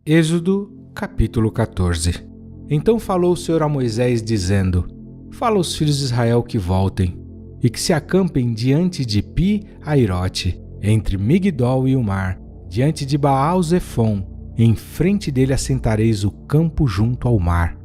Êxodo, capítulo 14. Então falou o Senhor a Moisés, dizendo: Fala aos filhos de Israel que voltem, e que se acampem diante de Pi-Hairote, entre Migdol e o mar, diante de Baal-Zefon, em frente dele assentareis o campo junto ao mar.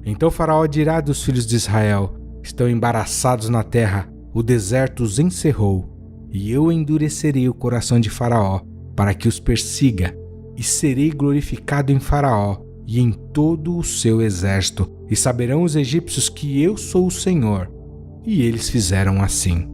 Então Faraó dirá dos filhos de Israel: Estão embaraçados na terra, o deserto os encerrou, e eu endurecerei o coração de Faraó, para que os persiga, e serei glorificado em Faraó e em todo o seu exército, e saberão os egípcios que eu sou o Senhor. E eles fizeram assim.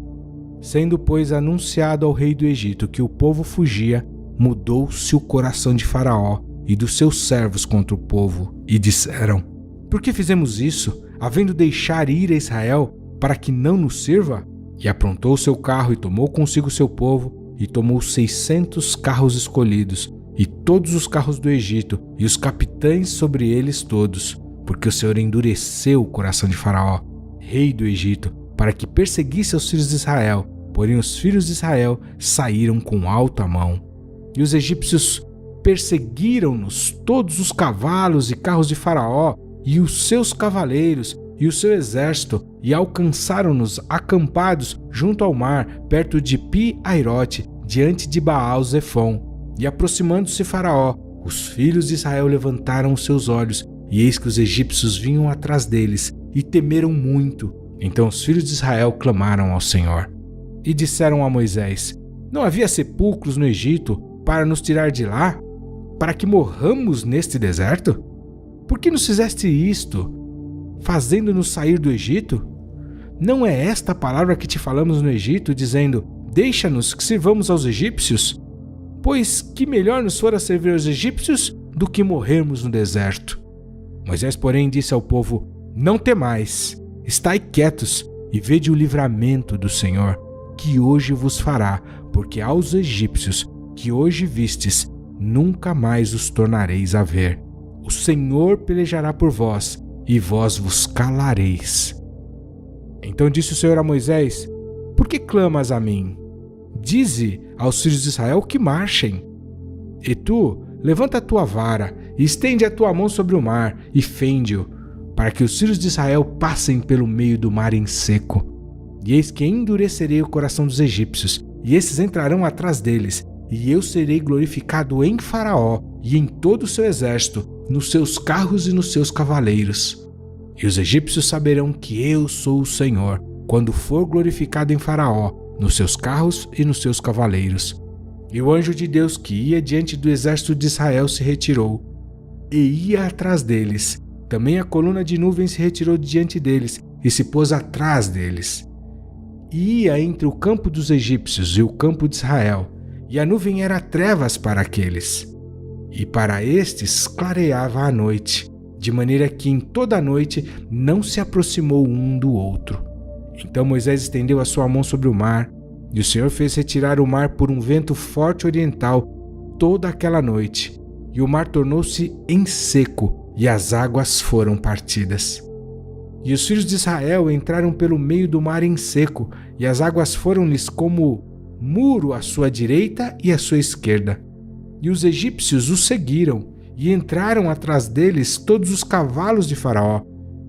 Sendo, pois, anunciado ao rei do Egito que o povo fugia, mudou-se o coração de Faraó e dos seus servos contra o povo, e disseram: Por que fizemos isso, havendo deixar ir a Israel, para que não nos sirva? E aprontou seu carro e tomou consigo seu povo, e tomou 600 carros escolhidos, e todos os carros do Egito, e os capitães sobre eles todos, porque o Senhor endureceu o coração de Faraó, rei do Egito, para que perseguisse os filhos de Israel. Porém os filhos de Israel saíram com alta mão. E os egípcios perseguiram-nos, todos os cavalos e carros de Faraó, e os seus cavaleiros, e o seu exército, e alcançaram-nos acampados junto ao mar, perto de Pi-Hairote, diante de Baal-Zefon. E aproximando-se Faraó, os filhos de Israel levantaram os seus olhos, e eis que os egípcios vinham atrás deles, e temeram muito. Então os filhos de Israel clamaram ao Senhor. E disseram a Moisés: Não havia sepulcros no Egito para nos tirar de lá, para que morramos neste deserto? Por que nos fizeste isto, fazendo-nos sair do Egito? Não é esta a palavra que te falamos no Egito, dizendo: Deixa-nos que sirvamos aos egípcios? Pois que melhor nos fora servir aos egípcios do que morrermos no deserto. Moisés, porém, disse ao povo: Não temais, estai quietos e vede o livramento do Senhor, que hoje vos fará, porque aos egípcios que hoje vistes, nunca mais os tornareis a ver. O Senhor pelejará por vós, e vós vos calareis. Então disse o Senhor a Moisés: Por que clamas a mim? Dize aos filhos de Israel que marchem. E tu, levanta a tua vara, e estende a tua mão sobre o mar, e fende-o, para que os filhos de Israel passem pelo meio do mar em seco. E eis que endurecerei o coração dos egípcios, e esses entrarão atrás deles, e eu serei glorificado em Faraó e em todo o seu exército, nos seus carros e nos seus cavaleiros. E os egípcios saberão que eu sou o Senhor, quando for glorificado em Faraó, nos seus carros e nos seus cavaleiros. E o anjo de Deus que ia diante do exército de Israel se retirou, e ia atrás deles. Também a coluna de nuvem se retirou diante deles, e se pôs atrás deles. E ia entre o campo dos egípcios e o campo de Israel, e a nuvem era trevas para aqueles. E para estes clareava a noite, de maneira que em toda a noite não se aproximou um do outro. Então Moisés estendeu a sua mão sobre o mar, e o Senhor fez retirar o mar por um vento forte oriental toda aquela noite, e o mar tornou-se em seco, e as águas foram partidas. E os filhos de Israel entraram pelo meio do mar em seco, e as águas foram-lhes como muro à sua direita e à sua esquerda. E os egípcios os seguiram, e entraram atrás deles todos os cavalos de Faraó,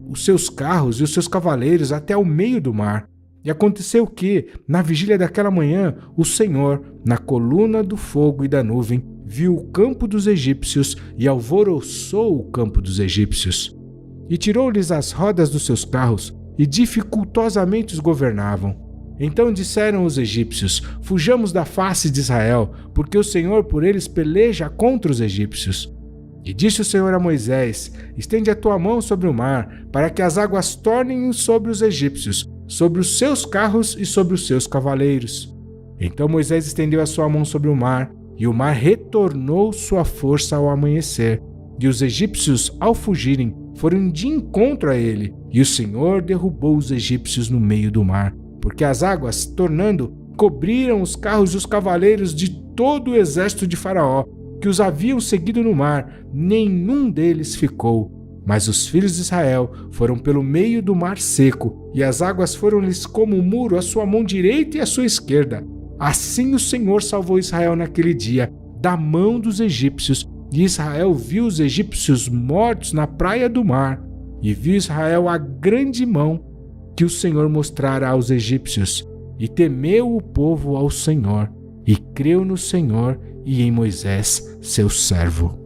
os seus carros e os seus cavaleiros até o meio do mar. E aconteceu que, na vigília daquela manhã, o Senhor, na coluna do fogo e da nuvem, viu o campo dos egípcios e alvoroçou o campo dos egípcios. E tirou-lhes as rodas dos seus carros, e dificultosamente os governavam. Então disseram os egípcios: Fujamos da face de Israel, porque o Senhor por eles peleja contra os egípcios. E disse o Senhor a Moisés: Estende a tua mão sobre o mar, para que as águas tornem sobre os egípcios, sobre os seus carros e sobre os seus cavaleiros. Então Moisés estendeu a sua mão sobre o mar, e o mar retornou sua força ao amanhecer. E os egípcios, ao fugirem, foram de encontro a ele, e o Senhor derrubou os egípcios no meio do mar, porque as águas, tornando, cobriram os carros e os cavaleiros de todo o exército de Faraó, que os haviam seguido no mar, nenhum deles ficou. Mas os filhos de Israel foram pelo meio do mar seco, e as águas foram-lhes como um muro à sua mão direita e à sua esquerda. Assim o Senhor salvou Israel naquele dia da mão dos egípcios, E Israel viu os egípcios mortos na praia do mar, e viu Israel a grande mão que o Senhor mostrara aos egípcios, e temeu o povo ao Senhor, e creu no Senhor e em Moisés, seu servo.